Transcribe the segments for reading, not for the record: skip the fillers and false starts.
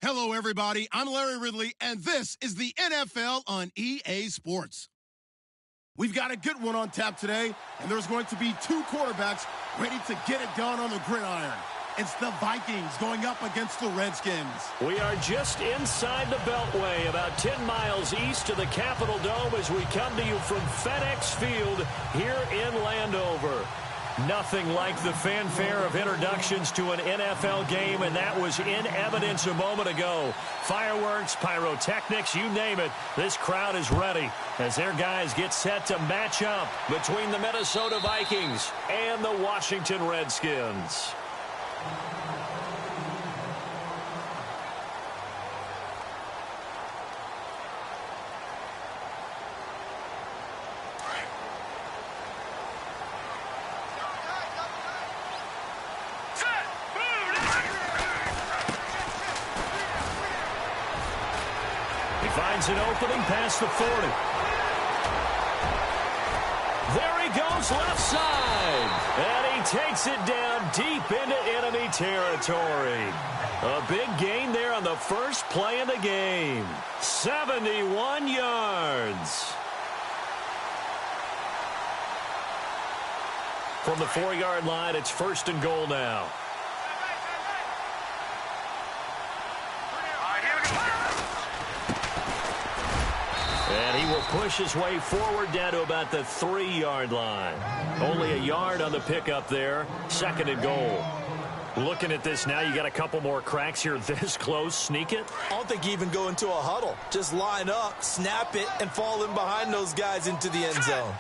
Hello, everybody. I'm Larry Ridley, and this is the NFL on EA Sports. We've got a good one on tap today, and there's going to be two quarterbacks ready to get it done on the gridiron. It's the Vikings going up against the Redskins. We are just inside the Beltway, about 10 miles east of the Capitol Dome as we come to you from FedEx Field here in Landover. Nothing like the fanfare of introductions to an NFL game, and that was in evidence a moment ago. Fireworks, pyrotechnics, you name it. This crowd is ready as their guys get set to match up between the Minnesota Vikings and the Washington Redskins. Finds an opening past the 40. There he goes, left side. And he takes it down deep into enemy territory. A big gain there on the first play of the game. 71 yards. From the 4-yard line, it's 1st and goal now. And he will push his way forward down to about the 3-yard line. Only a yard on the pickup there. 2nd and goal. Looking at this now, you got a couple more cracks here this close. Sneak it? I don't think you even go into a huddle. Just line up, snap it, and fall in behind those guys into the end zone.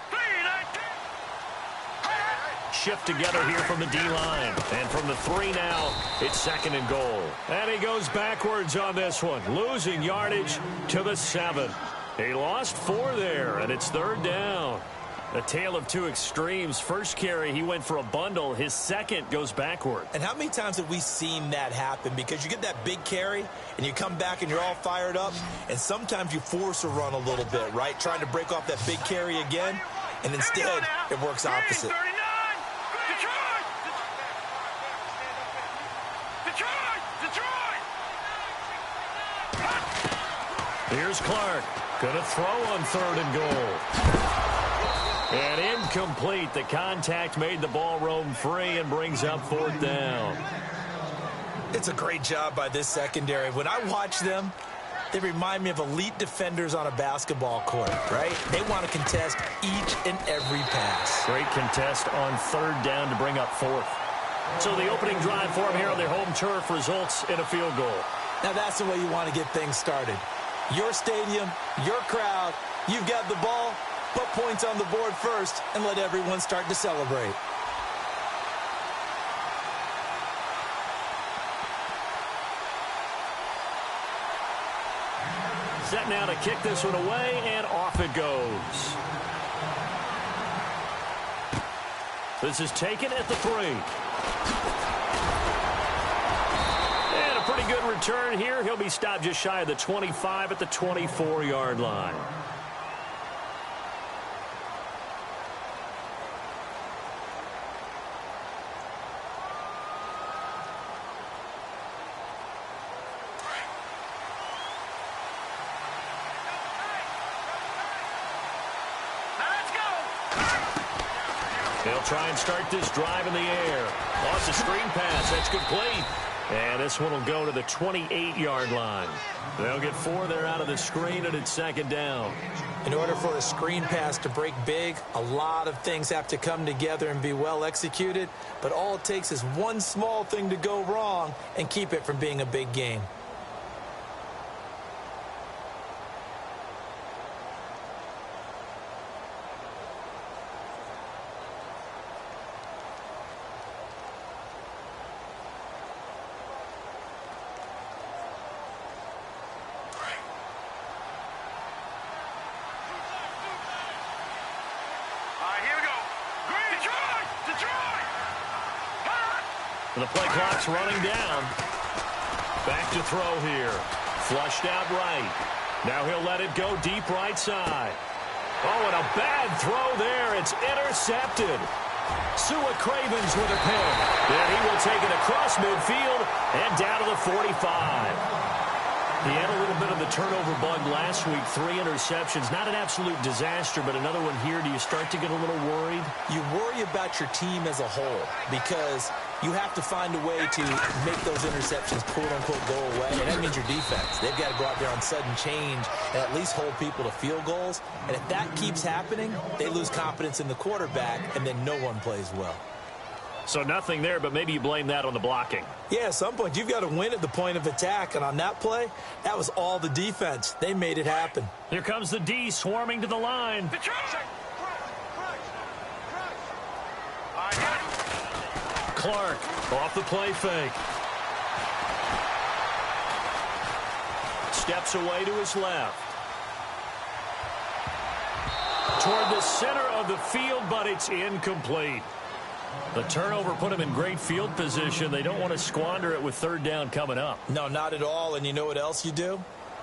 Shift together here from the D-line. And from the 3 now, it's 2nd and goal. And he goes backwards on this one. Losing yardage to the 7. He lost 4 there, and it's 3rd down. A tale of two extremes. First carry, he went for a bundle. His second goes backward. And how many times have we seen that happen? Because you get that big carry, and you come back and you're all fired up, and sometimes you force a run a little bit, right? Trying to break off that big carry again, and instead it works opposite. Here's Clark. Going to throw on 3rd and goal. And incomplete. The contact made the ball roam free and brings up 4th down. It's a great job by this secondary. When I watch them, they remind me of elite defenders on a basketball court, right? They want to contest each and every pass. Great contest on 3rd down to bring up 4th. So the opening drive for them here on their home turf results in a field goal. Now that's the way you want to get things started. Your stadium, your crowd, you've got the ball, put points on the board first, and let everyone start to celebrate. Set now to kick this one away, and off it goes. This is taken at the 3. Pretty good return here. He'll be stopped just shy of the 25 at the 24-yard line. They'll try and start this drive in the air. Off the screen pass. That's complete. And this one will go to the 28-yard line. They'll get 4 there out of the screen, and it's 2nd down. In order for a screen pass to break big, a lot of things have to come together and be well executed. But all it takes is one small thing to go wrong and keep it from being a big game. The play clock's running down. Back to throw here. Flushed out right. Now he'll let it go deep right side. Oh, and a bad throw there. It's intercepted. Sua Cravens with a pick. Then he will take it across midfield and down to the 45. He had a little bit of the turnover bug last week, 3 interceptions. Not an absolute disaster, but another one here. Do you start to get a little worried? You worry about your team as a whole because you have to find a way to make those interceptions, quote-unquote, go away, and that means your defense. They've got to go out there on sudden change and at least hold people to field goals. And if that keeps happening, they lose confidence in the quarterback, and then no one plays well. So nothing there, but maybe you blame that on the blocking. Yeah, at some point, you've got to win at the point of attack. And on that play, that was all the defense. They made it happen. Here comes the D swarming to the line. Clark off the play fake. Steps away to his left. Toward the center of the field, but it's incomplete. The turnover put him in great field position. They don't want to squander it with third down coming up. No, not at all. And you know what else you do?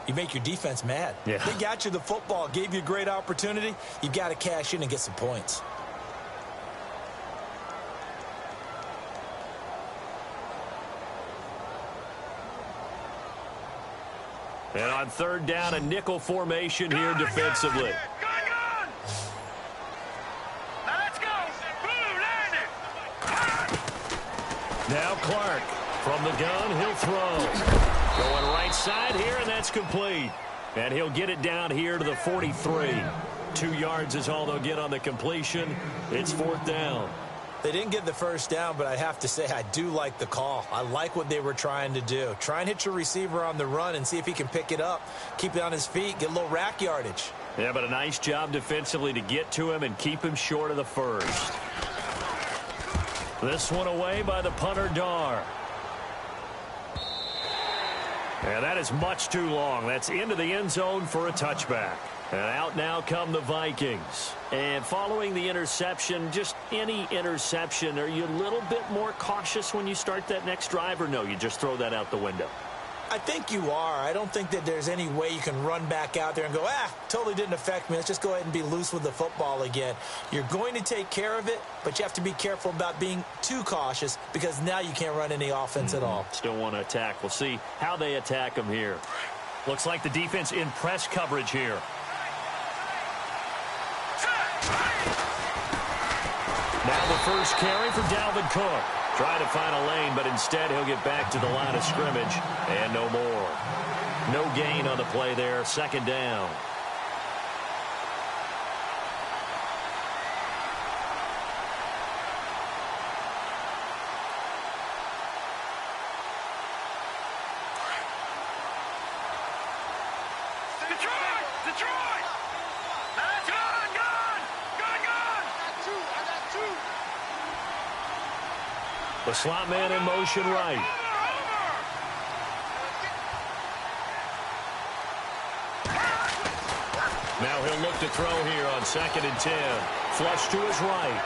You make your defense mad. Yeah. They got you the football, gave you a great opportunity. You got to cash in and get some points. And on third down, a nickel formation here defensively. Now Clark from the gun, he'll throw. Going right side here, and that's complete. And he'll get it down here to the 43. 2 yards is all they'll get on the completion. It's fourth down. They didn't get the first down, but I have to say I do like the call. I like what they were trying to do. Try and hit your receiver on the run and see if he can pick it up, keep it on his feet, get a little rack yardage. Yeah, but a nice job defensively to get to him and keep him short of the first. This one away by the punter, Dar. And that is much too long. That's into the end zone for a touchback. And out now come the Vikings. And following the interception, just any interception, are you a little bit more cautious when you start that next drive, or no, you just throw that out the window? I think you are. I don't think that there's any way you can run back out there and go, totally didn't affect me. Let's just go ahead and be loose with the football again. You're going to take care of it, but you have to be careful about being too cautious because now you can't run any offense at all. Still want to attack. We'll see how they attack them here. Looks like the defense in press coverage here. Now the first carry for Dalvin Cook. Trying to find a lane, but instead he'll get back to the line of scrimmage. And no more. No gain on the play there. Second down. The slot man in motion right. Now he'll look to throw here on 2nd and 10. Flush to his right.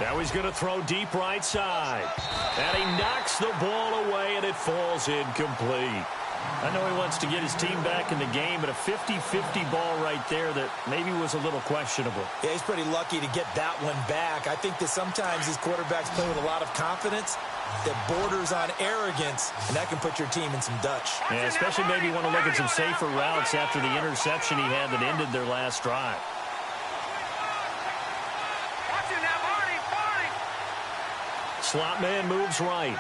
Now he's going to throw deep right side. And he knocks the ball away, and it falls incomplete. I know he wants to get his team back in the game, but a 50-50 ball right there that maybe was a little questionable. Yeah, he's pretty lucky to get that one back. I think that sometimes these quarterbacks play with a lot of confidence that borders on arrogance, and that can put your team in some Dutch. Yeah, especially maybe want to look at some safer routes after the interception he had that ended their last drive. Slot man moves right.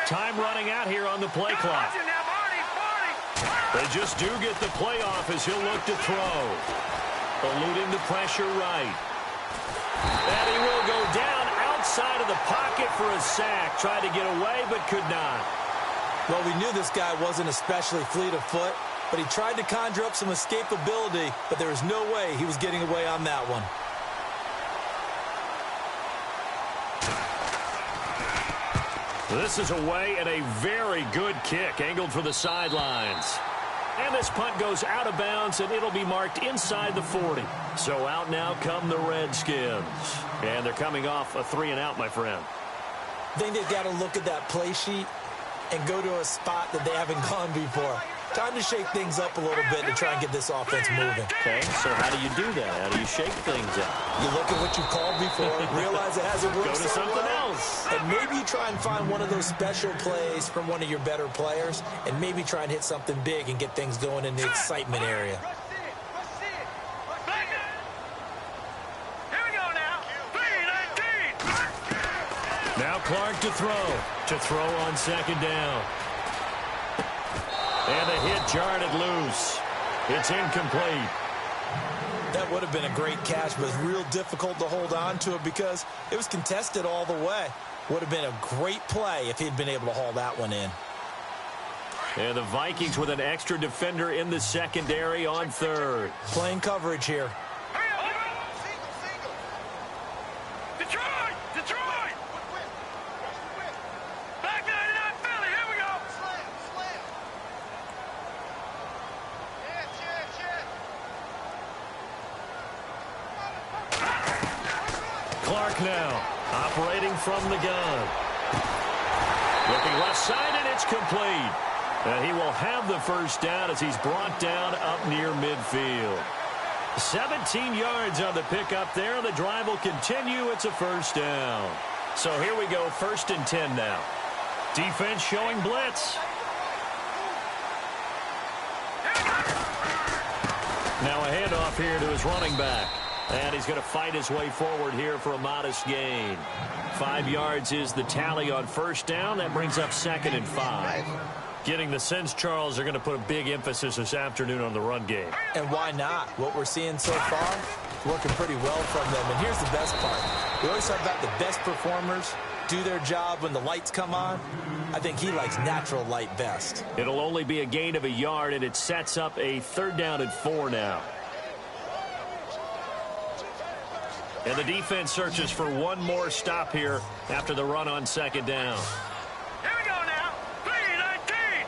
Time running out here on the play clock. They just do get the play off as he'll look to throw. Eluding the pressure right. And he will go down outside of the pocket for a sack. Tried to get away, but could not. Well, we knew this guy wasn't especially fleet of foot, but he tried to conjure up some escapability, but there was no way he was getting away on that one. This is away and a very good kick angled for the sidelines. And this punt goes out of bounds, and it'll be marked inside the 40. So out now come the Redskins. And they're coming off a 3-and-out, my friend. I think they've got to look at that play sheet and go to a spot that they haven't gone before. Time to shake things up a little bit to try and get this offense moving. Okay, so how do you do that? How do you shake things up? You look at what you called before, realize it hasn't worked. Go to something else. And maybe you try and find one of those special plays from one of your better players, and maybe try and hit something big and get things going in the excitement area. Now Clark to throw on second down. And the hit jarred it loose. It's incomplete. That would have been a great catch, but it's real difficult to hold on to it because it was contested all the way. Would have been a great play if he'd been able to haul that one in. And the Vikings with an extra defender in the secondary on third. Playing coverage here. Clark now, operating from the gun. Looking left side, and it's complete. And he will have the first down as he's brought down up near midfield. 17 yards on the pickup there. The drive will continue. It's a first down. So here we go, 1st and 10 now. Defense showing blitz. Now a handoff here to his running back. And he's going to fight his way forward here for a modest gain. 5 yards is the tally on first down. That brings up 2nd and 5. Getting the sense, Charles, they're going to put a big emphasis this afternoon on the run game. And why not? What we're seeing so far, working pretty well from them. And here's the best part. We always talk about the best performers do their job when the lights come on. I think he likes natural light best. It'll only be a gain of a yard, and it sets up a 3rd down and 4 now. And the defense searches for one more stop here after the run on 2nd down. Here we go now. 3-19.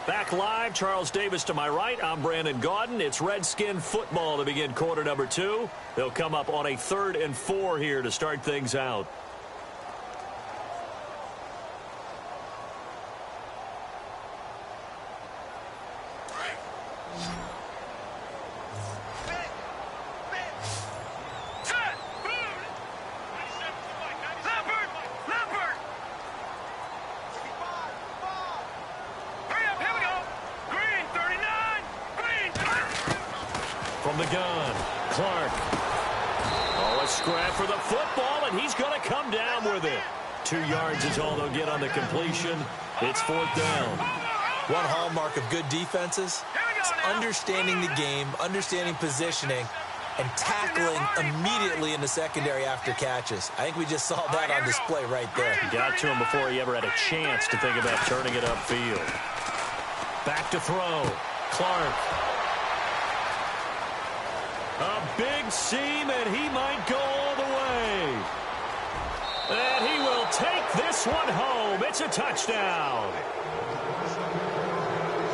Back live, Charles Davis to my right. I'm Brandon Gaudin. It's Redskin football to begin quarter number 2. They'll come up on a 3rd and 4 here to start things out. From the gun, Clark. Oh, a scrap for the football, and he's going to come down with it. 2 yards is all they'll get on the completion. It's 4th down. One hallmark of good defenses is understanding the game, understanding positioning, and tackling immediately in the secondary after catches. I think we just saw that on display right there. He got to him before he ever had a chance to think about turning it upfield. Back to throw. Clark. A big seam, and he might go all the way. And he will take this one home. It's a touchdown.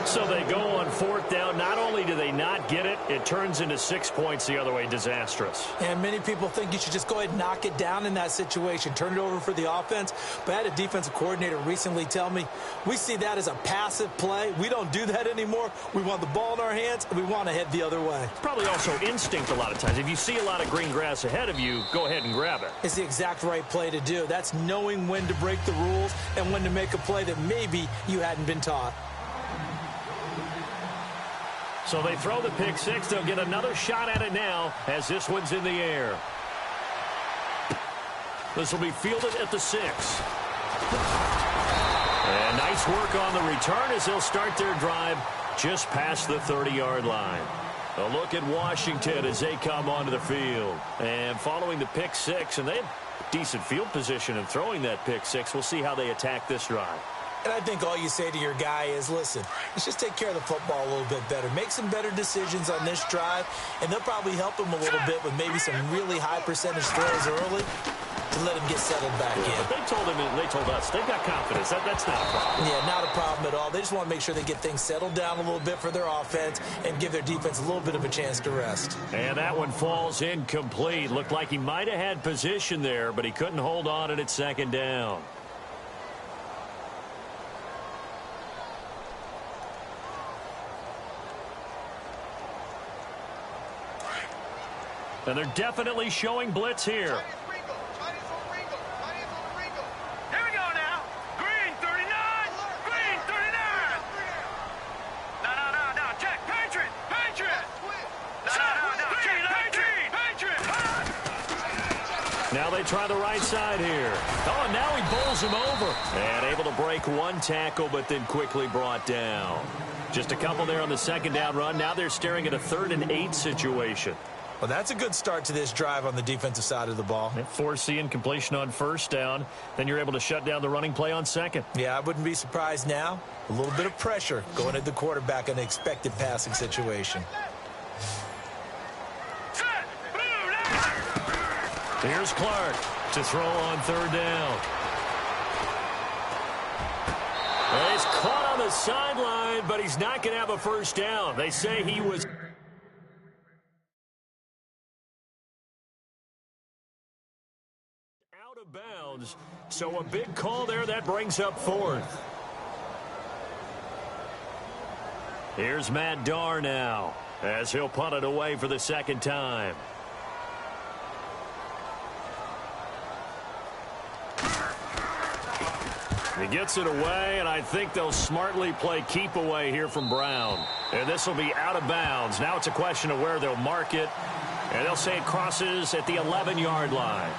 So they go on 4th down. Not only do they not get it, it turns into 6 points the other way. Disastrous. And many people think you should just go ahead and knock it down in that situation. Turn it over for the offense. But I had a defensive coordinator recently tell me, we see that as a passive play. We don't do that anymore. We want the ball in our hands, and we want to head the other way. Probably also instinct a lot of times. If you see a lot of green grass ahead of you, go ahead and grab it. It's the exact right play to do. That's knowing when to break the rules and when to make a play that maybe you hadn't been taught. So they throw the pick 6. They'll get another shot at it now as this one's in the air. This will be fielded at the 6. And nice work on the return as they'll start their drive just past the 30-yard line. A look at Washington as they come onto the field. And following the pick 6, and they have decent field position in throwing that pick 6. We'll see how they attack this drive. And I think all you say to your guy is, listen, let's just take care of the football a little bit better. Make some better decisions on this drive, and they'll probably help him a little bit with maybe some really high percentage throws early. to let him get settled back in. But they told us they've got confidence. That's not a problem. Yeah, not a problem at all. They just want to make sure they get things settled down a little bit for their offense and give their defense a little bit of a chance to rest. And that one falls incomplete. Looked like he might have had position there, but he couldn't hold on at second down. And they're definitely showing blitz here. Here we go now. Green 39. Green 39. No. Check. Patriot. No. Check. Patriot. Now they try the right side here. Oh, and now he bowls him over. And able to break one tackle, but then quickly brought down. Just a couple there on the second down run. Now they're staring at a 3rd and 8 situation. Well, that's a good start to this drive on the defensive side of the ball. Forcing incompletion on first down. Then you're able to shut down the running play on second. Yeah, I wouldn't be surprised now. A little bit of pressure going at the quarterback in an expected passing situation. Here's Clark to throw on 3rd down. Well, he's caught on the sideline, but he's not going to have a first down. They say he was out of bounds, so a big call there. That brings up 4th. Here's Matt Darr now as he'll punt it away for the second time. He gets it away, and I think they'll smartly play keep away here from Brown. And this will be out of bounds. Now it's a question of where they'll mark it, and they'll say it crosses at the 11-yard line.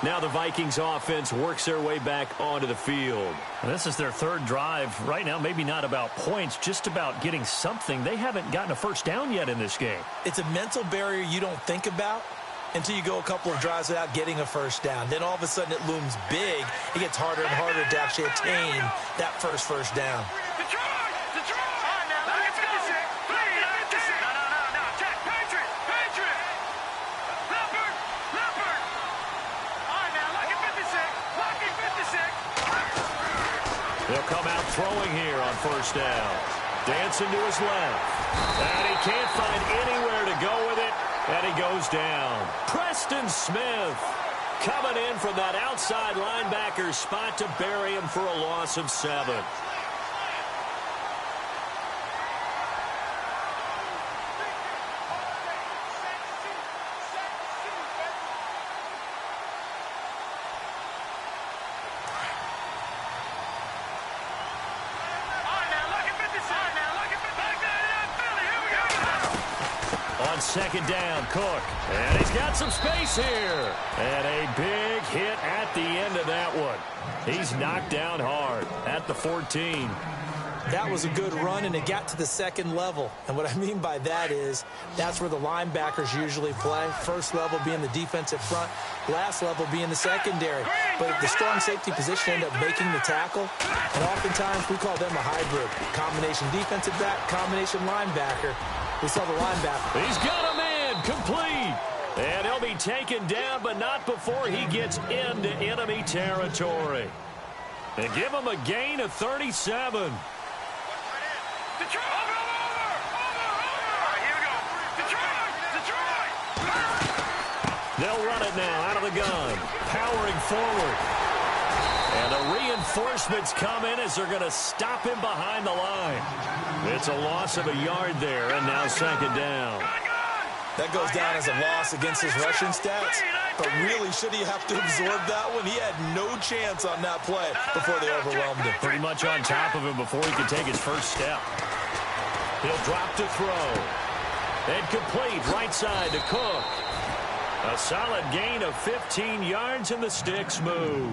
Now the Vikings offense works their way back onto the field. And this is their 3rd drive. Right now, maybe not about points, just about getting something. They haven't gotten a first down yet in this game. It's a mental barrier you don't think about until you go a couple of drives without getting a first down. Then all of a sudden it looms big. It gets harder and harder to actually attain that first down. They'll come out throwing here on first down. Dancing to his left. And he can't find anywhere to go with it. And he goes down. Preston Smith coming in from that outside linebacker spot to bury him for a loss of 7. On second down, Cook. And he's got some space here. And a big hit at the end of that one. He's knocked down hard at the 14. That was a good run, and it got to the second level. And what I mean by that is that's where the linebackers usually play. First level being the defensive front, last level being the secondary. But the strong safety position ended up making the tackle, and oftentimes we call them a hybrid. Combination defensive back, combination linebacker. We saw the linebacker. He's got a man complete. And he'll be taken down, but not before he gets into enemy territory. And give him a gain of 37. Detroit! Over! All right, here we go. Detroit! They'll run it now out of the gun. Powering forward. And the reinforcements come in as they're going to stop him behind the line. It's a loss of a yard there, and now second down. That goes down as a loss against his rushing stats. But really, should he have to absorb that one? He had no chance on that play before they overwhelmed him. Pretty much on top of him before he could take his first step. He'll drop to throw. And complete right side to Cook. A solid gain of 15 yards, and the sticks move.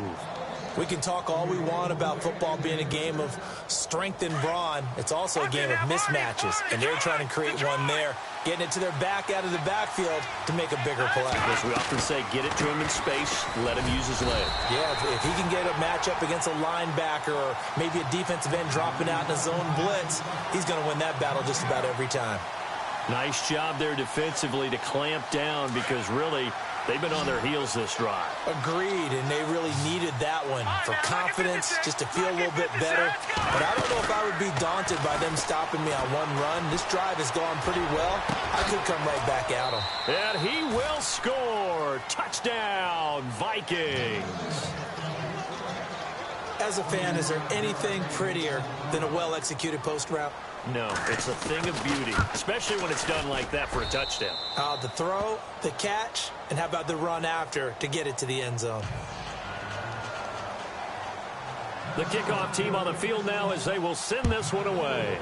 We can talk all we want about football being a game of strength and brawn. It's also a game of mismatches, and they're trying to create one there, getting it to their back out of the backfield to make a bigger play. As we often say, get it to him in space, let him use his leg. Yeah, if he can get a matchup against a linebacker or maybe a defensive end dropping out in a zone blitz, he's going to win that battle just about every time. Nice job there defensively to clamp down, because really They've been on their heels this drive. Agreed, and they really needed that one for confidence, just to feel a little bit better. But I don't know if I would be daunted by them stopping me on one run. This drive has gone pretty well. I could come right back at them. And he will score. Touchdown, Vikings. As a fan, is there anything prettier than a well-executed post route? No, it's a thing of beauty, especially when it's done like that for a touchdown. The throw, the catch, and how about the run after to get it to the end zone? The kickoff team on the field now as they will send this one away.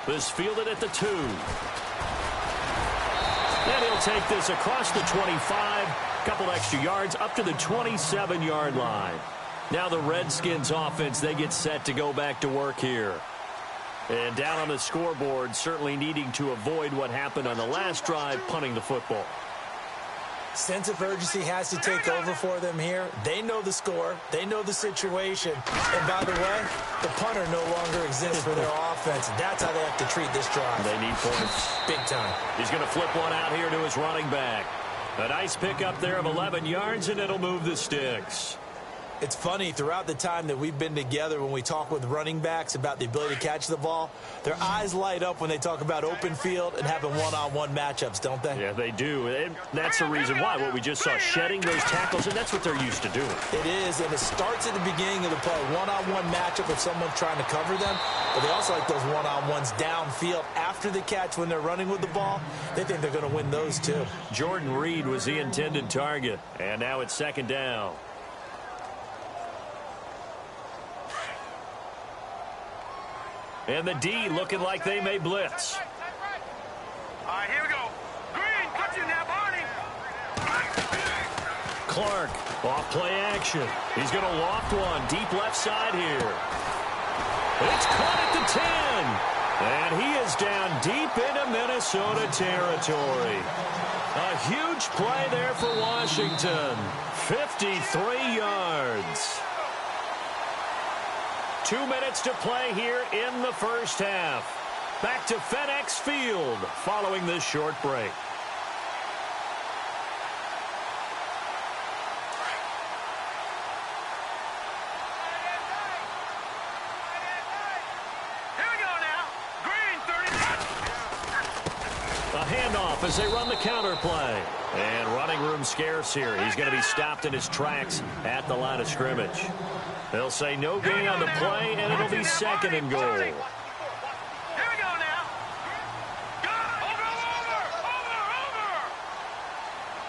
This fielded at the 2. And he'll take this across the 25, couple extra yards up to the 27-yard line. Now the Redskins offense, they get set to go back to work here. And down on the scoreboard, certainly needing to avoid what happened on the last drive, punting the football. Sense of urgency has to take over for them here. They know the score. They know the situation. And by the way, the punter no longer exists for their offense. That's how they have to treat this drive. They need points. Big time. He's going to flip one out here to his running back. A nice pickup there of 11 yards, and it'll move the sticks. It's funny, throughout the time that we've been together, when we talk with running backs about the ability to catch the ball, their eyes light up when they talk about open field and having one-on-one matchups, don't they? Yeah, they do. And that's the reason why. What we just saw, shedding those tackles, and that's what they're used to doing. It is, and it starts at the beginning of the play. One-on-one matchup with someone trying to cover them, but they also like those one-on-ones downfield after the catch when they're running with the ball. They think they're going to win those, too. Jordan Reed was the intended target, and now it's second down. And the D looking like they may blitz. All right, here we go. Green, cut you now, Barney. Clark, off play action. He's going to loft one deep left side here. It's caught at the 10. And he is down deep into Minnesota territory. A huge play there for Washington. 53 yards. 2 minutes to play here in the first half. Back to FedEx Field following this short break. Here we go now. Green, 30. A handoff as they run the counter play. And running room scarce here. He's going to be stopped in his tracks at the line of scrimmage. They'll say no gain on the play, and it'll be second and goal. Here we go now. Go. Over.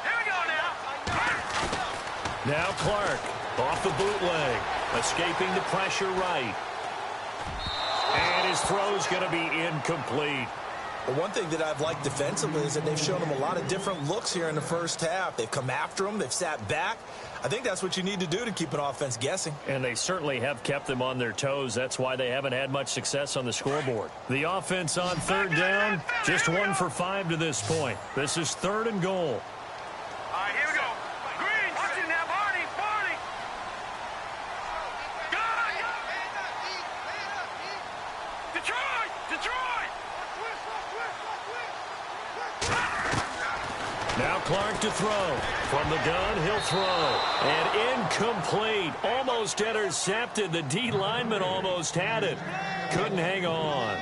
Here we go now. Now Clark off the bootleg, escaping the pressure right. And his throw's going to be incomplete. Well, one thing that I've liked defensively is that they've shown them a lot of different looks here in the first half. They've come after them. They've sat back. I think that's what you need to do to keep an offense guessing. And they certainly have kept them on their toes. That's why they haven't had much success on the scoreboard. The offense on third down, just 1 for 5 to this point. This is third and goal. All right, here we go. Green, cut you now, Barney. Go. Detroit. Now Clark to throw. From the gun, he'll throw. And incomplete. Almost intercepted. The D lineman almost had it. Couldn't hang on.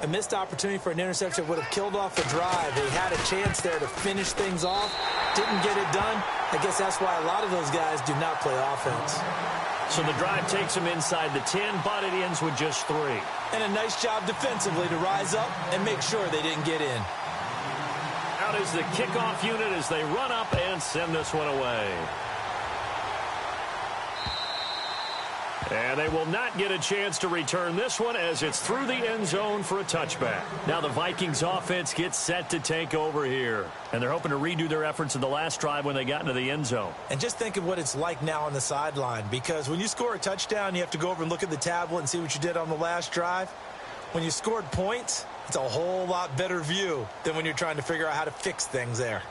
A missed opportunity for an interception would have killed off the drive. They had a chance there to finish things off. Didn't get it done. I guess that's why a lot of those guys do not play offense. So the drive takes them inside the 10, but it ends with just 3. And a nice job defensively to rise up and make sure they didn't get in. Out is the kickoff unit as they run up and send this one away. And they will not get a chance to return this one as it's through the end zone for a touchback. Now the Vikings offense gets set to take over here. And they're hoping to redo their efforts in the last drive when they got into the end zone. And just think of what it's like now on the sideline, because when you score a touchdown, you have to go over and look at the tablet and see what you did on the last drive. When you scored points, it's a whole lot better view than when you're trying to figure out how to fix things there.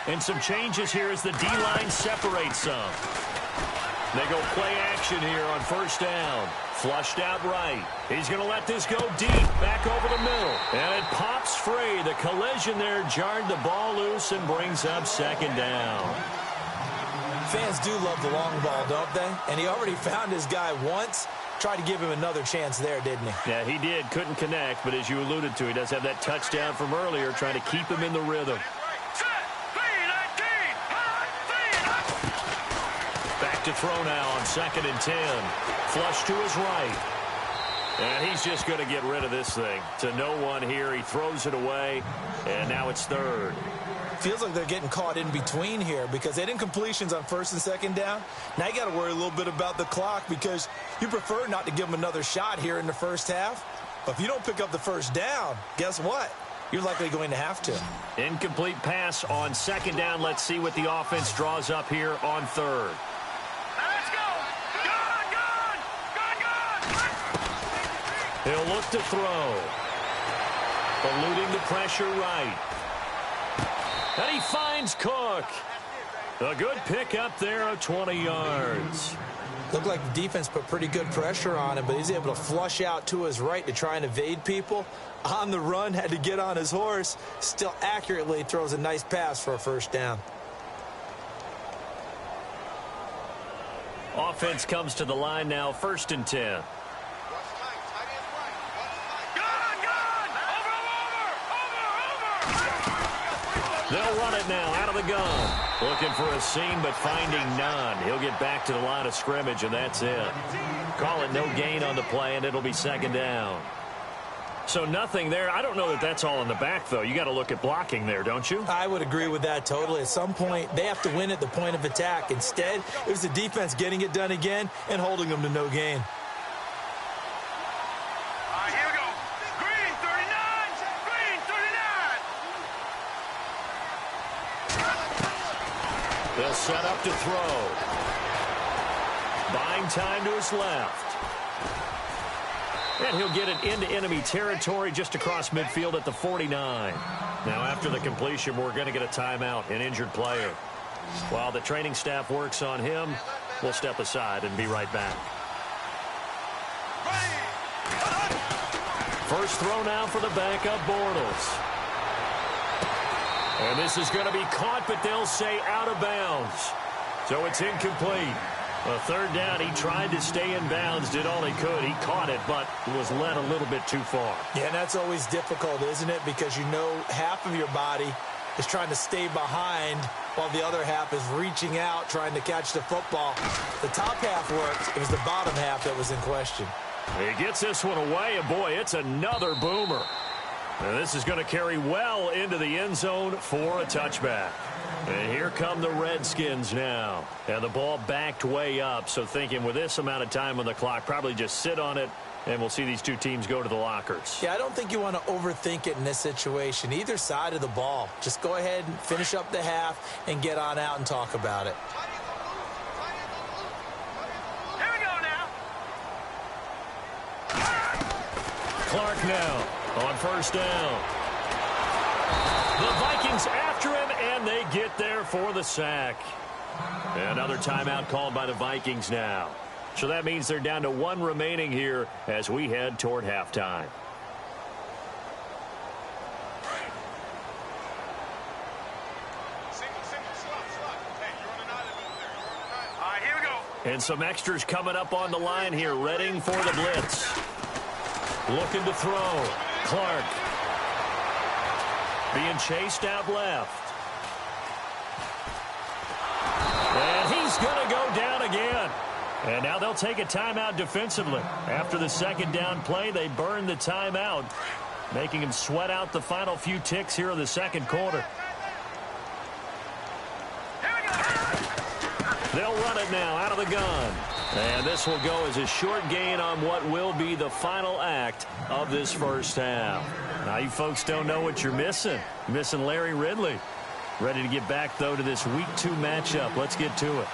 And some changes here as the D-line separates some. They go play action here on first down. Flushed out right. He's going to let this go deep, back over the middle. And it pops free. The collision there jarred the ball loose and brings up second down. Fans do love the long ball, don't they? And he already found his guy once. Tried to give him another chance there, didn't he? Yeah, he did. Couldn't connect, but as you alluded to, he does have that touchdown from earlier, trying to keep him in the rhythm. Back to throw now on 2nd and 10. Flush to his right. And he's just going to get rid of this thing. To no one here. He throws it away, and now it's 3rd. Feels like they're getting caught in between here because they didn't completions on 1st and 2nd down. Now you got to worry a little bit about the clock because you prefer not to give them another shot here in the first half. But if you don't pick up the first down, guess what? You're likely going to have to. Incomplete pass on 2nd down. Let's see what the offense draws up here on 3rd. Let's go! Good! He'll look to throw. Eluding the pressure right. And he finds Cook. A good pickup there of 20 yards. Looked like the defense put pretty good pressure on him, but he's able to flush out to his right to try and evade people. On the run, had to get on his horse. Still accurately throws a nice pass for a first down. Offense comes to the line now, 1st and 10. They'll run it now out of the gun. Looking for a seam, but finding none. He'll get back to the line of scrimmage, and that's it. Call it no gain on the play, and it'll be 2nd down. So nothing there. I don't know that that's all in the back, though. You got to look at blocking there, don't you? I would agree with that totally. At some point, they have to win at the point of attack. Instead, it was the defense getting it done again and holding them to no gain. Here we go. Green 39. Green 39. They'll set up to throw. Buying time to his left. And he'll get it into enemy territory just across midfield at the 49. Now, after the completion, we're going to get a timeout, an injured player. While the training staff works on him, we'll step aside and be right back. First throw now for the backup Bortles. And this is going to be caught, but they'll say out of bounds. So it's incomplete. A 3rd down, he tried to stay in bounds, did all he could. He caught it, but was led a little bit too far. Yeah, and that's always difficult, isn't it? Because you know half of your body is trying to stay behind while the other half is reaching out, trying to catch the football. The top half worked. It was the bottom half that was in question. He gets this one away, and boy, it's another boomer. And this is going to carry well into the end zone for a touchback. And here come the Redskins now. And the ball backed way up, so thinking with this amount of time on the clock, probably just sit on it, and we'll see these two teams go to the lockers. Yeah, I don't think you want to overthink it in this situation. Either side of the ball. Just go ahead and finish up the half and get on out and talk about it. Here we go now. Clark now on first down. The Vikings after him, and they get there for the sack. Another timeout called by the Vikings now. So that means they're down to 1 remaining here as we head toward halftime. Here we go. And some extras coming up on the line here, readying for the blitz. Looking to throw. Clark. Being chased out left. And he's going to go down again. And now they'll take a timeout defensively. After the 2nd down play, they burn the timeout, making him sweat out the final few ticks here in the 2nd quarter. They'll run it now out of the gun. And this will go as a short gain on what will be the final act of this first half. Now, you folks don't know what you're missing. You're missing Larry Ridley. Ready to get back, though, to this Week 2 matchup. Let's get to it.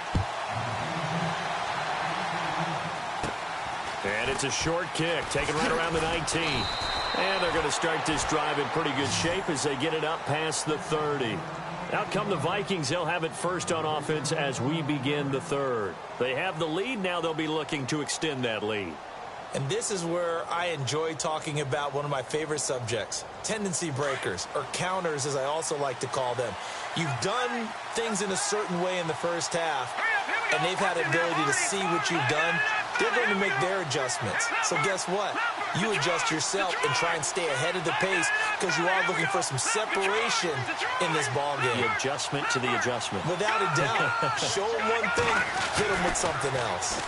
And it's a short kick, taken right around the 19. And they're going to start this drive in pretty good shape as they get it up past the 30. Out come the Vikings. They'll have it first on offense as we begin the third. They have the lead. Now they'll be looking to extend that lead. And this is where I enjoy talking about one of my favorite subjects, tendency breakers, or counters as I also like to call them. You've done things in a certain way in the first half, and they've had the ability to see what you've done. They're going to make their adjustments. So guess what? You adjust yourself and try and stay ahead of the pace because you are looking for some separation in this ball game. The adjustment to the adjustment. Without a doubt. Show them one thing, hit them with something else.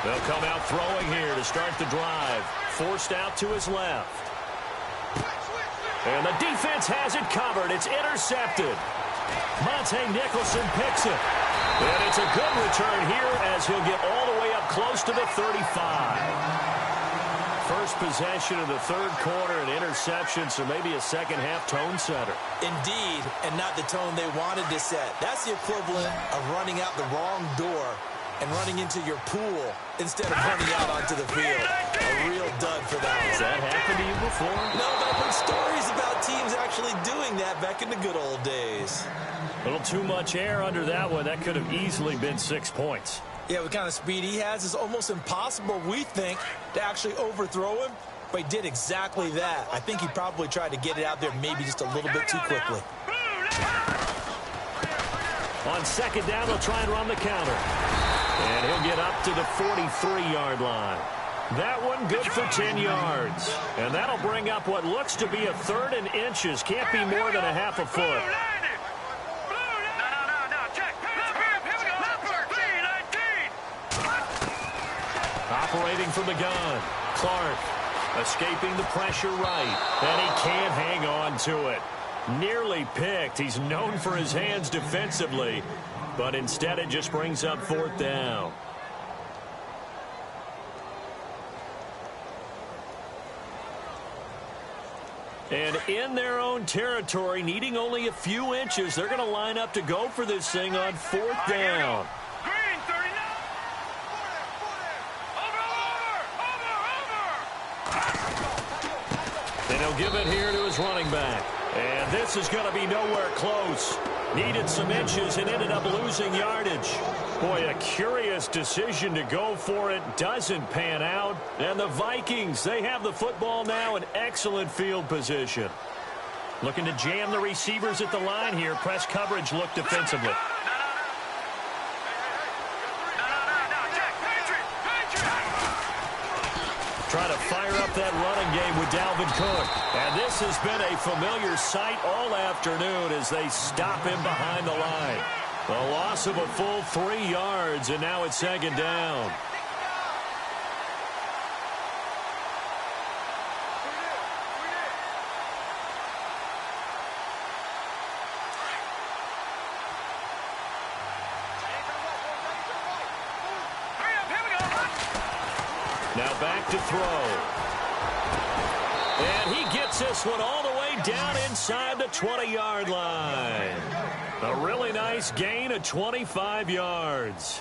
They'll come out throwing here to start the drive. Forced out to his left. And the defense has it covered. It's intercepted. Monte Nicholson picks it. And it's a good return here as he'll get all the way up close to the 35. First possession of the third quarter, an interception, so maybe a second-half tone setter. Indeed, and not the tone they wanted to set. That's the equivalent of running out the wrong door and running into your pool instead of running out onto the field. A real dud for that one. Has that happened to you before? No, but I've heard stories about teams actually doing that back in the good old days. A little too much air under that one. That could have easily been 6 points. Yeah, what kind of speed he has is almost impossible, we think, to actually overthrow him. But he did exactly that. I think he probably tried to get it out there maybe just a little bit too quickly. On second down, they'll try and run the counter. And he'll get up to the 43-yard line. That one good for 10 yards. And that'll bring up what looks to be a third and inches. Can't be more than a half a foot. Operating from the gun. Clark escaping the pressure right. And he can't hang on to it. Nearly picked. He's known for his hands defensively. But instead it just brings up fourth down. And in their own territory, needing only a few inches, they're going to line up to go for this thing on fourth down. Green, 39. Over. And he'll give it here to his running back. And this is going to be nowhere close. Needed some inches and ended up losing yardage. Boy, a curious decision to go for it. Doesn't pan out. And the Vikings, they have the football now in excellent field position. Looking to jam the receivers at the line here. Press coverage look defensively. Trying to fire up that running game with Dalvin Cook. And this has been a familiar sight all afternoon as they stop him behind the line. A loss of a full 3 yards, and now it's second down. Now back to throw. And he gets this one all the way down inside the 20-yard line. A really nice gain of 25 yards.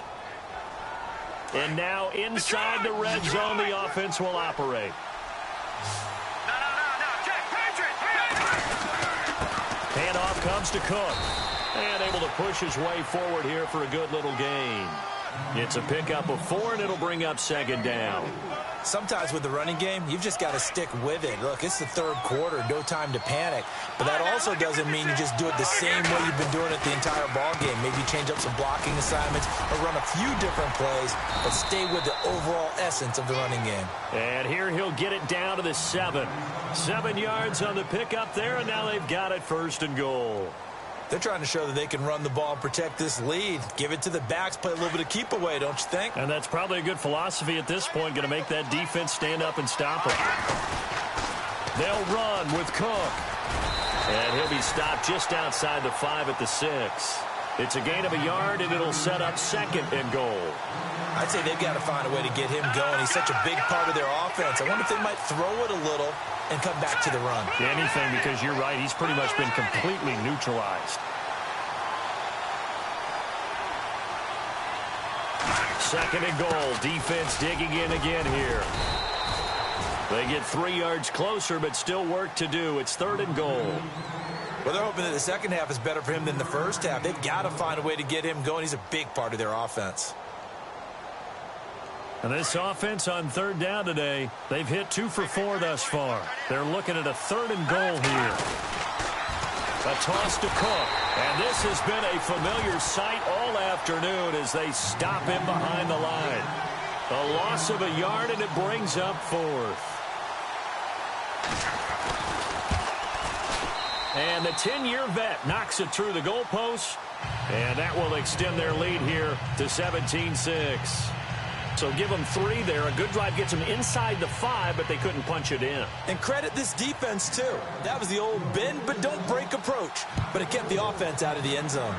And now inside the red zone, the offense will operate. Handoff comes to Cook. And able to push his way forward here for a good little gain. It's a pickup of 4, and it'll bring up second down. Sometimes with the running game, you've just got to stick with it. Look, it's the third quarter, no time to panic. But that also doesn't mean you just do it the same way you've been doing it the entire ball game. Maybe change up some blocking assignments or run a few different plays, but stay with the overall essence of the running game. And here he'll get it down to the 7. 7 yards on the pickup there, and now they've got it first and goal. They're trying to show that they can run the ball and protect this lead. Give it to the backs, play a little bit of keep away, don't you think? And that's probably a good philosophy at this point, going to make that defense stand up and stop them. They'll run with Cook. And he'll be stopped just outside the 5 at the 6. It's a gain of a yard, and it'll set up second and goal. I'd say they've got to find a way to get him going. He's such a big part of their offense. I wonder if they might throw it a little and come back to the run. Anything, because you're right. He's pretty much been completely neutralized. Second and goal. Defense digging in again here. They get 3 yards closer, but still work to do. It's 3rd and goal. Well, they're hoping that the second half is better for him than the first half. They've got to find a way to get him going. He's a big part of their offense. And this offense on 3rd down today, they've hit 2 for 4 thus far. They're looking at a 3rd and goal here. A toss to Cook. And this has been a familiar sight all afternoon as they stop him behind the line. A loss of a yard, and it brings up 4th. And the 10-year vet knocks it through the goalpost, and that will extend their lead here to 17-6. So give them 3 there. A good drive gets them inside the 5, but they couldn't punch it in. And credit this defense, too. That was the old bend but don't break approach, but it kept the offense out of the end zone.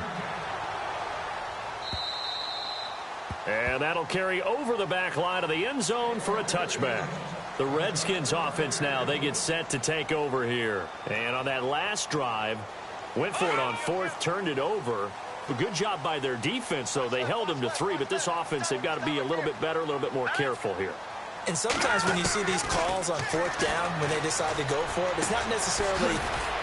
And that'll carry over the back line of the end zone for a touchback. The Redskins offense now, they get set to take over here. And on that last drive, went for it on 4th, turned it over. A good job by their defense, though. They held them to 3, but this offense, they've got to be a little bit better, a little bit more careful here. And sometimes when you see these calls on 4th down, when they decide to go for it, it's not necessarily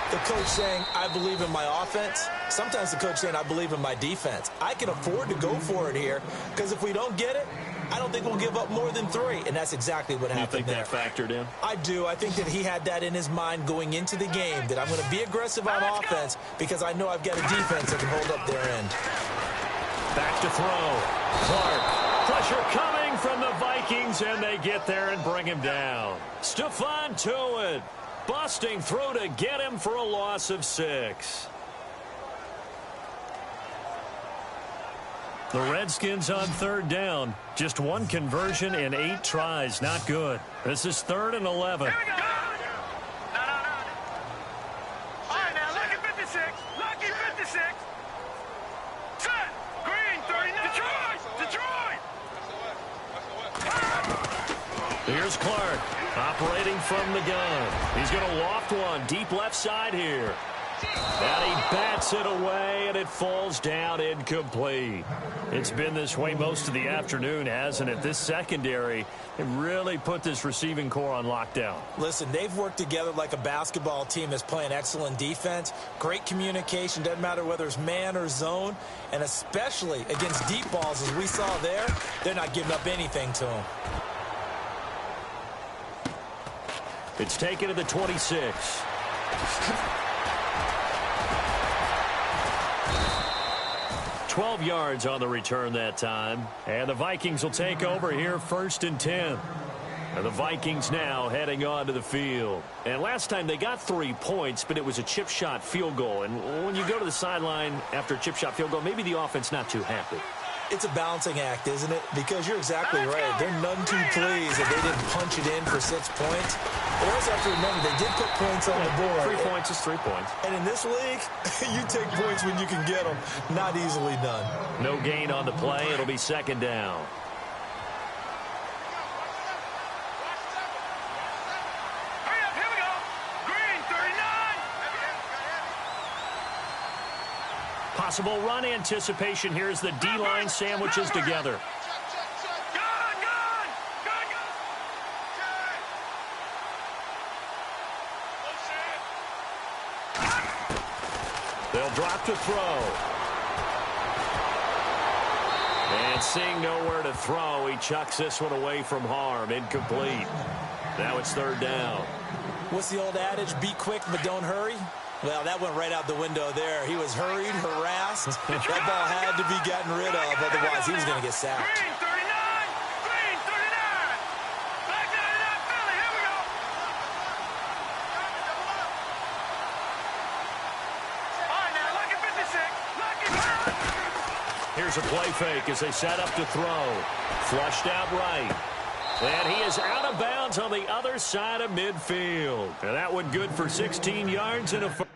the coach saying, I believe in my offense. Sometimes the coach saying, I believe in my defense. I can afford to go for it here, because if we don't get it, I don't think we'll give up more than 3, and that's exactly what happened there. You think that factored in? I do. I think that he had that in his mind going into the game, that I'm going to be aggressive on offense because I know I've got a defense that can hold up their end. Back to throw. Clark. Pressure coming from the Vikings, and they get there and bring him down. Stephon Tuitt busting through to get him for a loss of 6. The Redskins on 3rd down. Just 1 conversion in 8 tries. Not good. This is 3rd and 11. Here we go. No. All right, now, lucky 56. Lucky 56. Set. Green, 39. Detroit. Here's Clark operating from the gun. He's going to loft one deep left side here. And he bats it away, and it falls down incomplete. It's been this way most of the afternoon, hasn't it? This secondary, it really put this receiving core on lockdown. Listen, they've worked together like a basketball team that's playing excellent defense. Great communication, doesn't matter whether it's man or zone. And especially against deep balls, as we saw there, they're not giving up anything to them. It's taken to the 26. 12 yards on the return that time. And the Vikings will take over here 1st and 10. And the Vikings now heading onto the field. And last time they got 3 points, but it was a chip shot field goal. And when you go to the sideline after a chip shot field goal, maybe the offense not too happy. It's a balancing act, isn't it? Because you're exactly right. They're none too pleased that they didn't punch it in for 6 points. But also have to remember, they did put points on the board. 3 points is 3 points. And in this league, you take points when you can get them. Not easily done. No gain on the play. It'll be 2nd down. Hurry up, here we go. Green, 39. Possible run anticipation. Here's the D-line sandwiches together. They'll drop to throw. And seeing nowhere to throw, he chucks this one away from harm. Incomplete. Now it's 3rd down. What's the old adage? Be quick, but don't hurry. Well, that went right out the window there. He was hurried, harassed. That ball had to be gotten rid of, otherwise he was going to get sacked. Green, 39. Green, 39. Back to that Philly. Here we go. All right, now, lucky 56. Lucky 56. Here's a play fake as they set up to throw. Flushed out right. And he is out of bounds on the other side of midfield. And that one good for 16 yards and a first.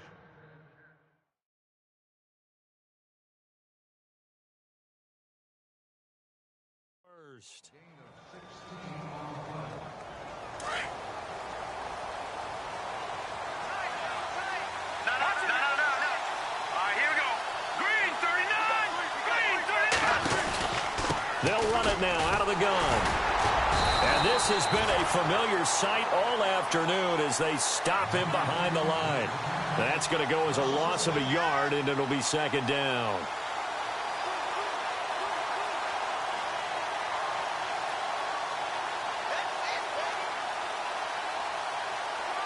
No. All right, here we go. Green, 39. Green, 39. They'll run it now out of the gun. And And this has been a familiar sight all afternoon as they stop him behind the line. That's going to go as a loss of a yard, and it'll be second down.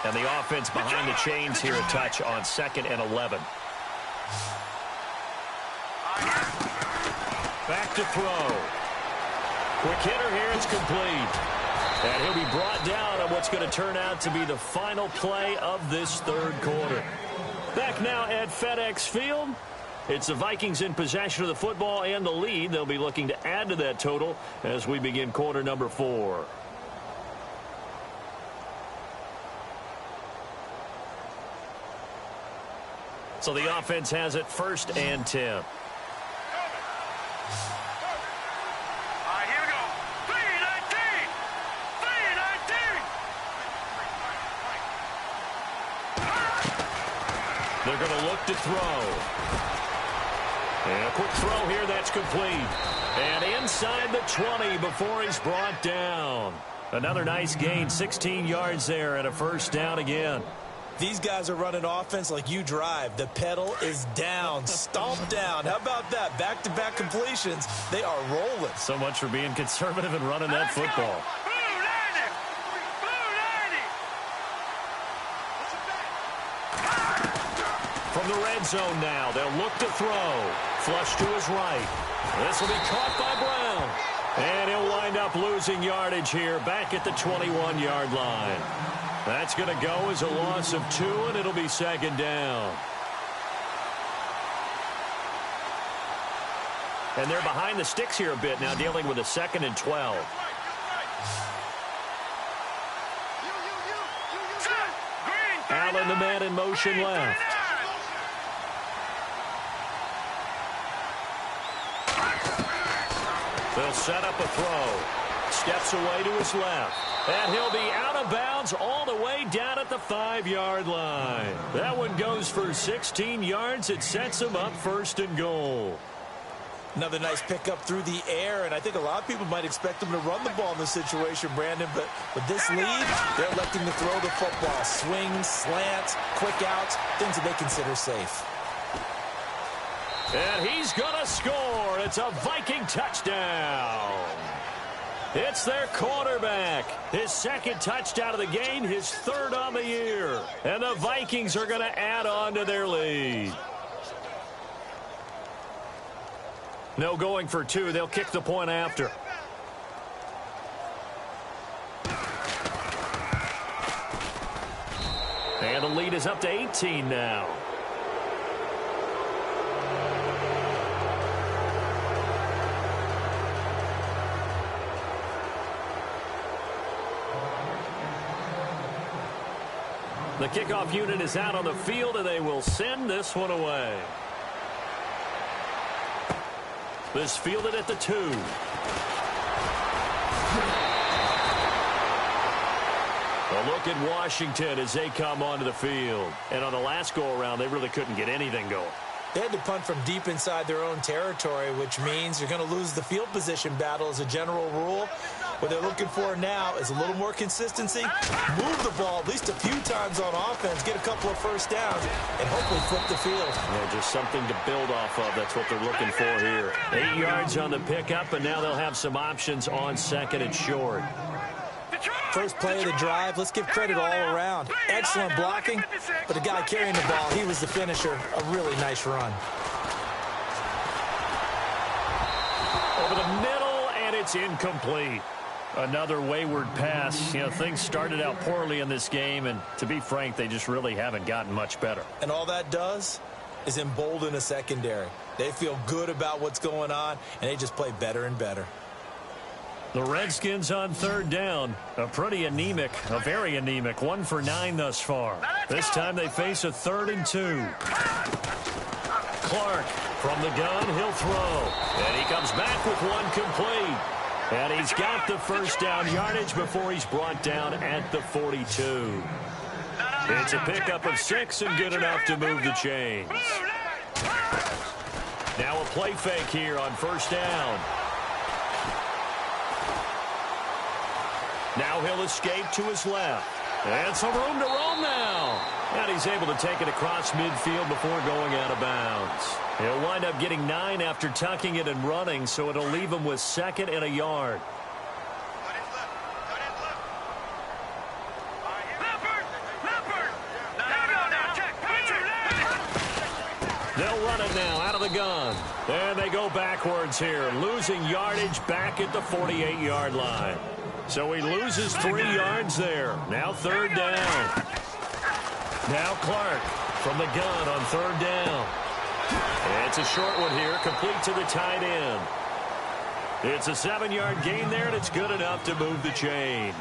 And the offense behind the chains here, a touch on 2nd and 11. Back to throw. Quick hitter here, it's complete. And he'll be brought down on what's going to turn out to be the final play of this third quarter. Back now at FedEx Field. It's the Vikings in possession of the football and the lead. They'll be looking to add to that total as we begin quarter number 4. So the offense has it 1st and 10. All right, here we go. 3-19. 3-19. They're going to look to throw. And a quick throw here, that's complete. And inside the 20 before he's brought down. Another nice gain, 16 yards there and a first down again. These guys are running offense like you drive. The pedal is down, stomped down. How about that? Back-to-back completions. They are rolling. So much for being conservative and running that football. Blue 90. From the red zone now, they'll look to throw. Flush to his right. This will be caught by Brown. And he'll wind up losing yardage here back at the 21-yard line. That's going to go as a loss of 2, and it'll be second down. And they're behind the sticks here a bit now, dealing with a 2nd and 12. Allen, the man in motion left. They'll set up a throw. Steps away to his left. And he'll be out of bounds all the way down at the 5-yard line. That one goes for 16 yards. It sets him up 1st and goal. Another nice pickup through the air, and I think a lot of people might expect him to run the ball in this situation, Brandon, but with this lead, they're electing to throw the football. Swings, slants, quick outs, things that they consider safe. And he's going to score. It's a Viking touchdown. It's their quarterback. His 2nd touchdown of the game, his 3rd on the year. And the Vikings are going to add on to their lead. No going for 2. They'll kick the point after. And the lead is up to 18 now. The kickoff unit is out on the field, and they will send this one away. This fielded at the 2. A look at Washington as they come onto the field. And on the last go-around, they really couldn't get anything going. They had to punt from deep inside their own territory, which means you're going to lose the field position battle as a general rule. What they're looking for now is a little more consistency, move the ball at least a few times on offense, get a couple of first downs, and hopefully flip the field. Yeah, just something to build off of. That's what they're looking for here. 8 yards on the pickup, and now they'll have some options on 2nd and short. First play of the drive, let's give credit all around. Excellent blocking, but the guy carrying the ball, he was the finisher. A really nice run. Over the middle, and it's incomplete. Another wayward pass. You know, things started out poorly in this game, and to be frank, they just really haven't gotten much better. And all that does is embolden a secondary. They feel good about what's going on, and they just play better and better. The Redskins on 3rd down. A very anemic 1 for 9 thus far. This time they face a 3rd and 2. Clark from the gun, he'll throw. And he comes back with one complete. And he's got the first down yardage before he's brought down at the 42. It's a pickup of 6 and good enough to move the chains. Now a play fake here on 1st down. Now he'll escape to his left. And some room to roam now. And he's able to take it across midfield before going out of bounds. He'll wind up getting 9 after tucking it and running, so it'll leave him with 2nd and a yard. They'll run it now out of the gun. And they go backwards here, losing yardage back at the 48-yard line. So he loses 3 yards there. Now 3rd down. Now Clark from the gun on 3rd down. It's a short one here, complete to the tight end. It's a 7-yard gain there, and it's good enough to move the chains.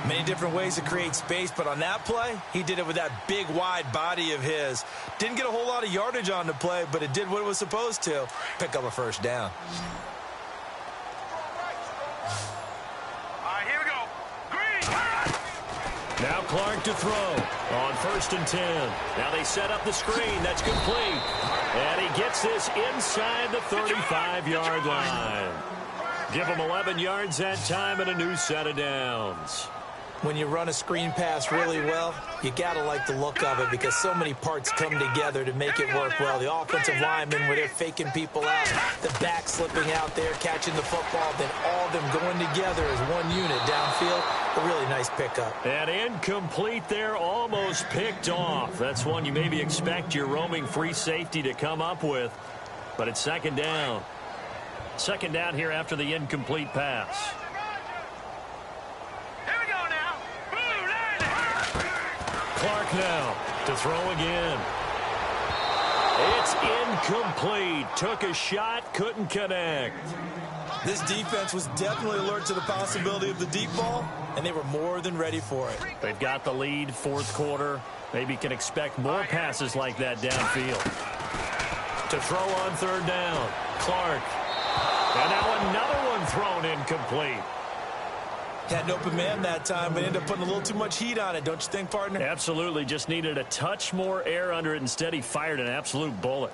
Many different ways to create space, but on that play, he did it with that big, wide body of his. Didn't get a whole lot of yardage on the play, but it did what it was supposed to. Pick up a 1st down. Now Clark to throw on 1st and 10. Now they set up the screen. That's complete. And he gets this inside the 35-yard line. Give him 11 yards that time and a new set of downs. When you run a screen pass really well, you got to like the look of it because so many parts come together to make it work well. The offensive linemen where they're faking people out, the back slipping out there, catching the football, then all of them going together as one unit downfield. A really nice pickup. And incomplete there, almost picked off. That's one you maybe expect your roaming free safety to come up with. But it's 2nd down. 2nd down here after the incomplete pass. Clark now to throw again. It's incomplete. Took a shot, couldn't connect. This defense was definitely alert to the possibility of the deep ball, and they were more than ready for it. They've got the lead, 4th quarter. Maybe can expect more passes like that downfield. To throw on 3rd down, Clark. And now another one thrown incomplete. Had an open man that time, but ended up putting a little too much heat on it, don't you think, partner? Absolutely. Just needed a touch more air under it. Instead, he fired an absolute bullet.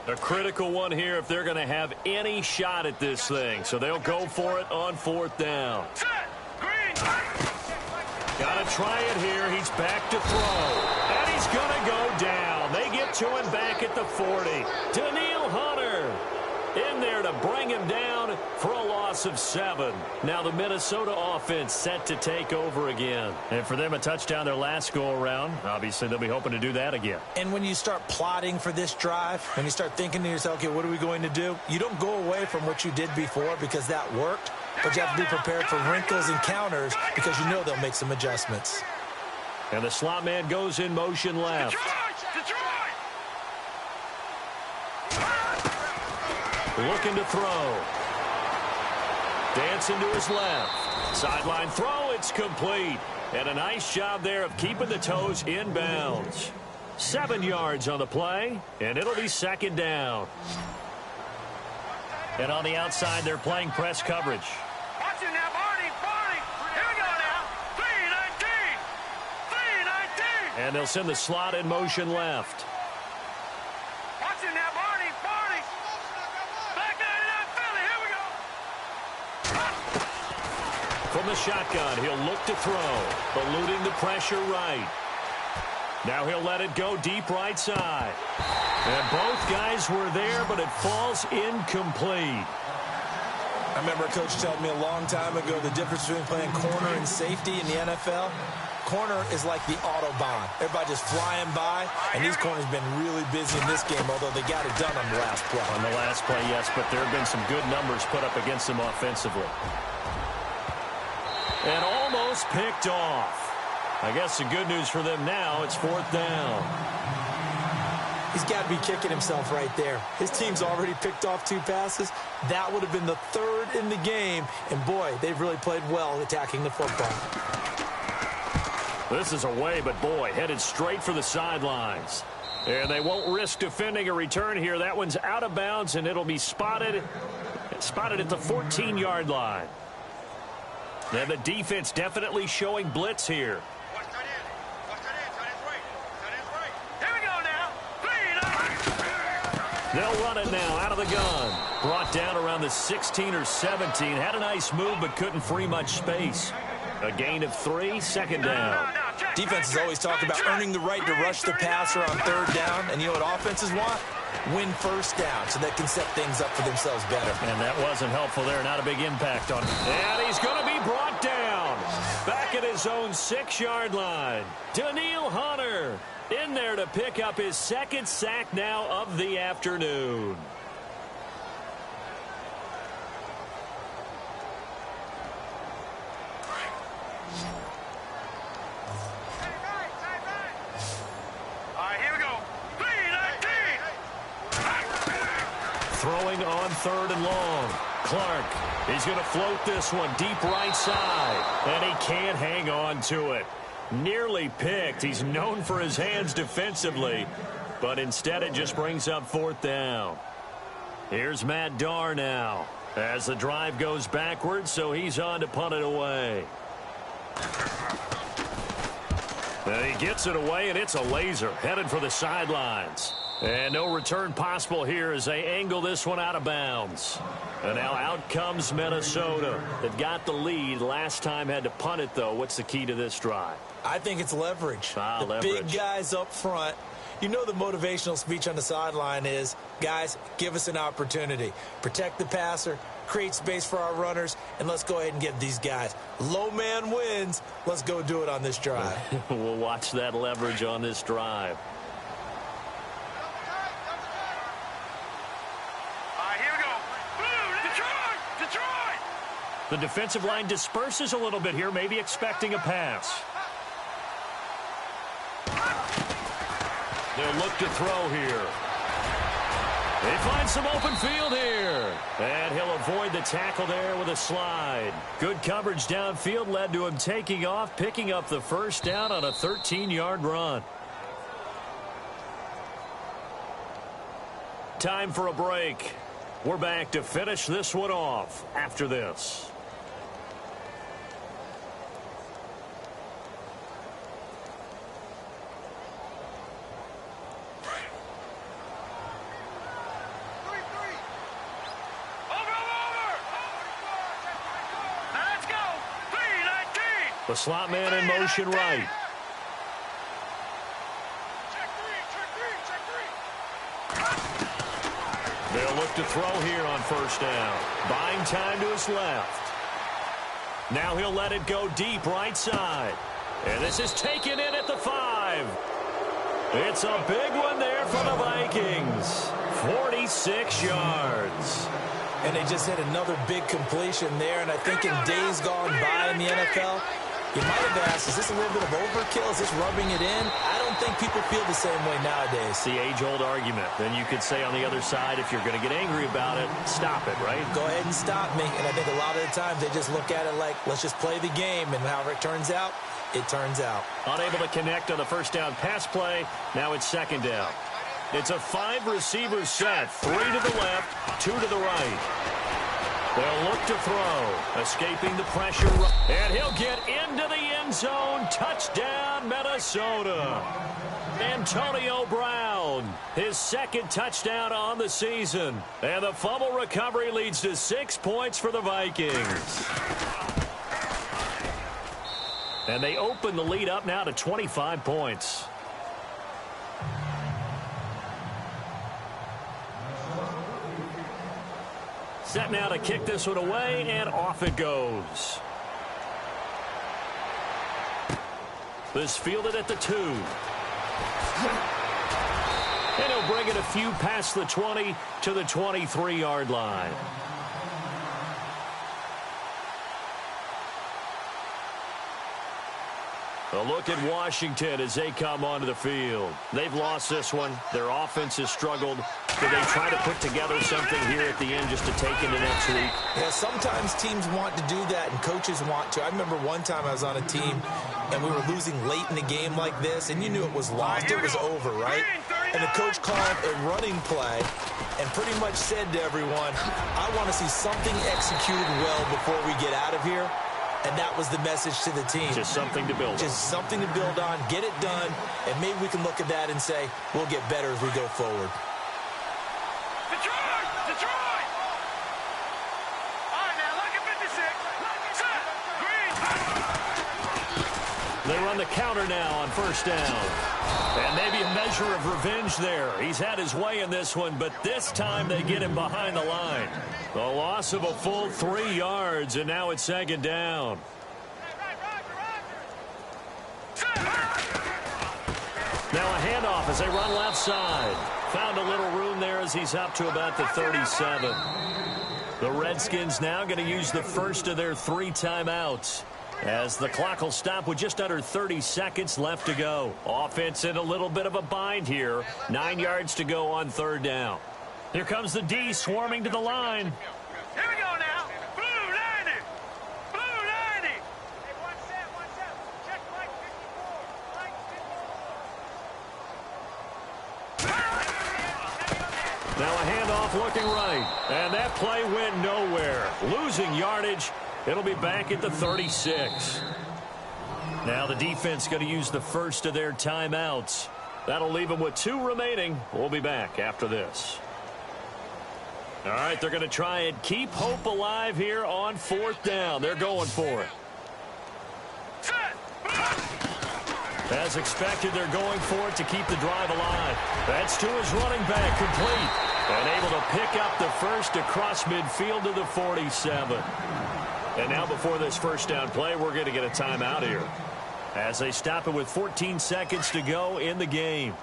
A critical one here if they're going to have any shot at this thing. So they'll go for it on 4th down. Got to try it here. He's back to throw. And he's going to go down. They get to him back at the 40. Daniil Hunter in there to bring him down for a loss of 7. Now the Minnesota offense set to take over again. And for them, a touchdown their last go-around. Obviously, they'll be hoping to do that again. And when you start plotting for this drive, when you start thinking to yourself, okay, what are we going to do? You don't go away from what you did before because that worked. But you have to be prepared for wrinkles and counters because you know they'll make some adjustments. And the slot man goes in motion left. Looking to throw. Dancing to his left. Sideline throw, it's complete. And a nice job there of keeping the toes in bounds. 7 yards on the play, and it'll be 2nd down. And on the outside, they're playing press coverage. Watch it now, Barney. Here we go now. 3-19. 3-19. And they'll send the slot in motion left. Watch it now, Barney. Back 99 Philly. Here we go. From the shotgun, he'll look to throw, eluding the pressure right. Now he'll let it go deep right side. And both guys were there, but it falls incomplete. I remember a coach telling me a long time ago the difference between playing corner and safety in the NFL. Corner is like the Autobahn. Everybody just flying by, and these corners have been really busy in this game, although they got it done on the last play. On the last play, yes, but there have been some good numbers put up against them offensively. And almost picked off. I guess the good news for them now, it's 4th down. He's got to be kicking himself right there. His team's already picked off 2 passes. That would have been the 3rd in the game. And, boy, they've really played well attacking the football. This is away, but, boy, headed straight for the sidelines. And they won't risk defending a return here. That one's out of bounds, and it'll be spotted at the 14-yard line. And the defense definitely showing blitz here. They'll run it now out of the gun. Brought down around the 16 or 17. Had a nice move, but couldn't free much space. A gain of 3, second down. Defenses always talk about earning the right to rush the passer on third down. And you know what offenses want? Win first down so they can set things up for themselves better. And that wasn't helpful there. Not a big impact on him. And he's going to be brought down. Back at his own 6-yard line. Daniil Hunter in there to pick up his second sack now of the afternoon. Throwing on third and long. Clark, he's going to float this one deep right side. And he can't hang on to it. Nearly picked. He's known for his hands defensively. But instead it just brings up fourth down. Here's Matt Darr now. As the drive goes backwards, so he's on to punt it away. And he gets it away, and it's a laser. Headed for the sidelines. And no return possible here as they angle this one out of bounds. And now out comes Minnesota. They've got the lead. Last time had to punt it, though. What's the key to this drive? I think it's leverage. Leverage. Big guys up front. You know the motivational speech on the sideline is, guys, give us an opportunity. Protect the passer, create space for our runners, and let's go ahead and give these guys. Low man wins. Let's go do it on this drive. We'll watch that leverage on this drive. The defensive line disperses a little bit here, maybe expecting a pass. They'll look to throw here. They find some open field here. And he'll avoid the tackle there with a slide. Good coverage downfield led to him taking off, picking up the first down on a 13-yard run. Time for a break. We're back to finish this one off after this. The slot man in motion right. They'll look to throw here on first down. Buying time to his left. Now he'll let it go deep right side. And this is taken in at the 5. It's a big one there for the Vikings. 46 yards. And they just hit another big completion there. And I think in days gone by in the NFL, you might have asked, is this a little bit of overkill? Is this rubbing it in? I don't think people feel the same way nowadays. It's the age-old argument. Then you could say on the other side, if you're going to get angry about it, stop it, right? Go ahead and stop me. And I think a lot of the times they just look at it like, let's just play the game. And however it turns out, it turns out. Unable to connect on the first down pass play. Now it's second down. It's a 5-receiver set. 3 to the left, 2 to the right. They'll look to throw. Escaping the pressure. And he'll get into the end zone. Touchdown, Minnesota. Antonio Brown, his second touchdown on the season. And the fumble recovery leads to 6 points for the Vikings. And they open the lead up now to 25 points. Set now to kick this one away, and off it goes. This fielded at the 2. And he'll bring it a few past the 20 to the 23-yard line. A look at Washington as they come onto the field. They've lost this one. Their offense has struggled. Do they try to put together something here at the end just to take into next week? Yeah, sometimes teams want to do that and coaches want to. I remember one time I was on a team and we were losing late in the game like this, and you knew it was lost. It was over, right? And the coach called a running play and pretty much said to everyone, I want to see something executed well before we get out of here. And that was the message to the team. Just something to build on. Just something to build on, get it done, and maybe we can look at that and say, we'll get better as we go forward. Detroit! Detroit! All right, now, look at 56. Set. Green. They run the counter now on first down. And maybe a measure of revenge there. He's had his way in this one, but this time they get him behind the line. The loss of a full 3 yards, and now it's second down. Now a handoff as they run left side. Found a little room there as he's up to about the 37. The Redskins now going to use the first of their 3 timeouts, as the clock will stop with just under 30 seconds left to go. Offense in a little bit of a bind here. 9 yards to go on third down. Here comes the D swarming to the line. Here we go now. Blue 90. Blue 90. Hey, one set. Check Mike 54. Mike 54. Now a handoff looking right. And that play went nowhere. Losing yardage. It'll be back at the 36. Now the defense going to use the first of their timeouts. That'll leave them with 2 remaining. We'll be back after this. All right, they're going to try and keep hope alive here on fourth down. They're going for it. As expected, they're going for it to keep the drive alive. That's to his running back, complete. And able to pick up the first across midfield to the 47. And now before this first down play, we're going to get a timeout here, as they stop it with 14 seconds to go in the game.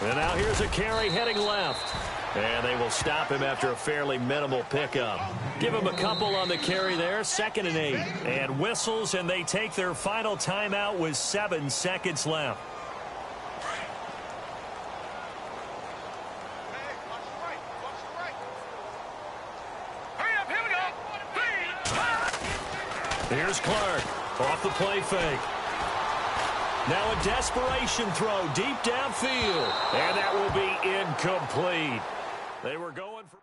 And now here's a carry heading left. And they will stop him after a fairly minimal pickup. Give him a couple on the carry there, 2nd and 8. And whistles, and they take their final timeout with 7 seconds left. Here's Clark off the play fake. Now a desperation throw deep downfield, and that will be incomplete. They were going for...